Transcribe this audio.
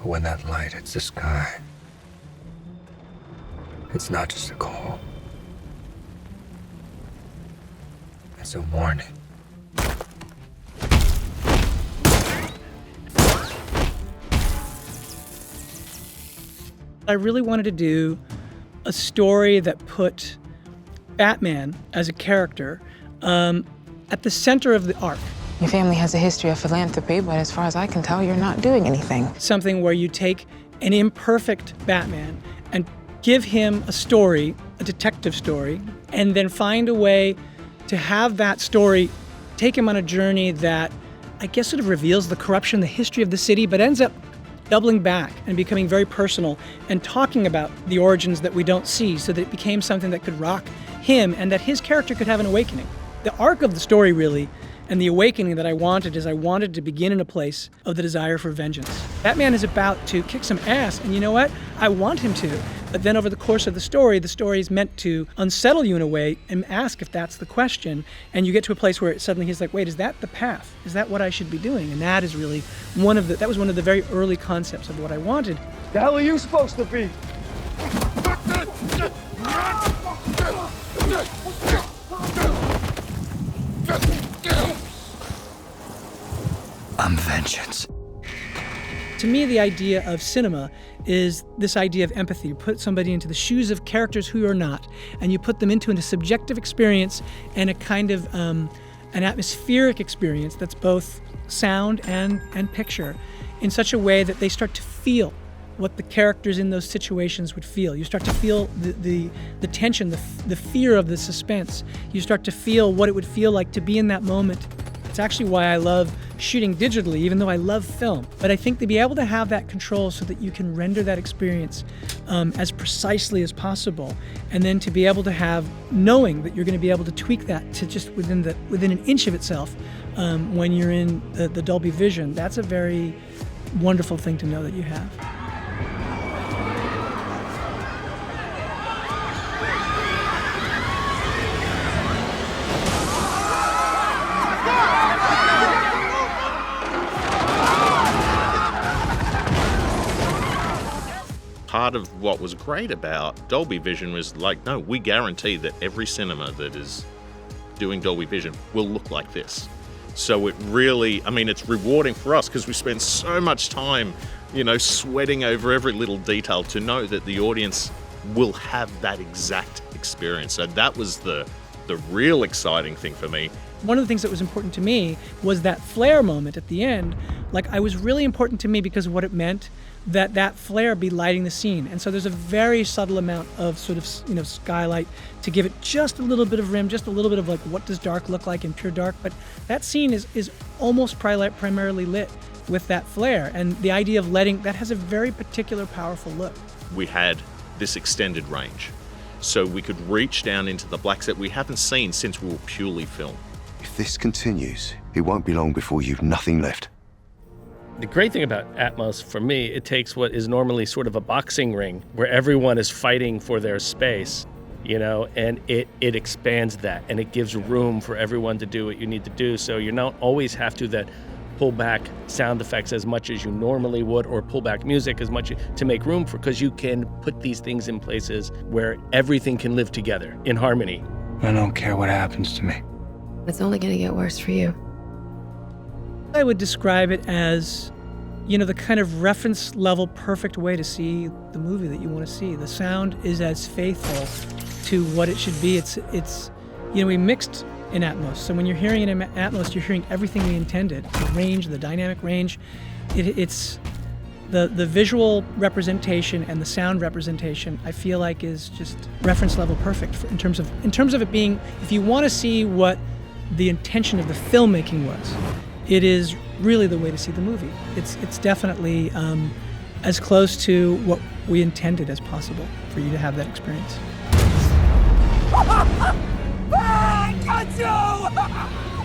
But when that light hits the sky, it's not just a call. It's a warning. I really wanted to do a story that put Batman as a character at the center of the arc. Your family has a history of philanthropy, but as far as I can tell, you're not doing anything. Something where you take an imperfect Batman and give him a story, a detective story, and then find a way to have that story take him on a journey that I guess sort of reveals the corruption, the history of the city, but ends up doubling back and becoming very personal and talking about the origins that we don't see, so that it became something that could rock him and that his character could have an awakening. The arc of the story really, and the awakening that I wanted, is I wanted to begin in a place of the desire for vengeance. Batman is about to kick some ass, and you know what? I want him to. But then over the course of the story is meant to unsettle you in a way and ask if that's the question. And you get to a place where suddenly he's like, wait, is that the path? Is that what I should be doing? And that is really that was one of the very early concepts of what I wanted. The hell are you supposed to be? I'm vengeance. To me, the idea of cinema is this idea of empathy. You put somebody into the shoes of characters who are not, and you put them into a subjective experience and a kind of an atmospheric experience that's both sound and picture, in such a way that they start to feel what the characters in those situations would feel. You start to feel the tension, the fear of the suspense. You start to feel what it would feel like to be in that moment. It's actually why I love shooting digitally, even though I love film. But I think to be able to have that control so that you can render that experience as precisely as possible, and then to be able to have knowing that you're going to be able to tweak that to just within an inch of itself when you're in the Dolby Vision, that's a very wonderful thing to know that you have. Part of what was great about Dolby Vision was like, no, we guarantee that every cinema that is doing Dolby Vision will look like this. So it really, it's rewarding for us because we spend so much time, sweating over every little detail to know that the audience will have that exact experience. So that was the real exciting thing for me. One of the things that was important to me was that flare moment at the end. Like, it was really important to me because of what it meant that flare be lighting the scene. And so there's a very subtle amount of sort of, skylight to give it just a little bit of rim, just a little bit of like, what does dark look like in pure dark? But that scene is almost primarily lit with that flare. And the idea of that has a very particular, powerful look. We had this extended range. So we could reach down into the blacks that we haven't seen since we were purely film. If this continues, it won't be long before you've nothing left. The great thing about Atmos, for me, it takes what is normally sort of a boxing ring where everyone is fighting for their space, and it expands that, and it gives room for everyone to do what you need to do. So you don't always have to then pull back sound effects as much as you normally would, or pull back music as much to make room for, because you can put these things in places where everything can live together in harmony. I don't care what happens to me. It's only going to get worse for you. I would describe it as, the kind of reference level perfect way to see the movie that you want to see. The sound is as faithful to what it should be. It's we mixed in Atmos. So when you're hearing it in Atmos, you're hearing everything we intended. The range, the dynamic range. It's the visual representation and the sound representation, I feel like, is just reference level perfect in terms of it being, if you want to see what the intention of the filmmaking was, it is really the way to see the movie. It's definitely as close to what we intended as possible for you to have that experience. I got you!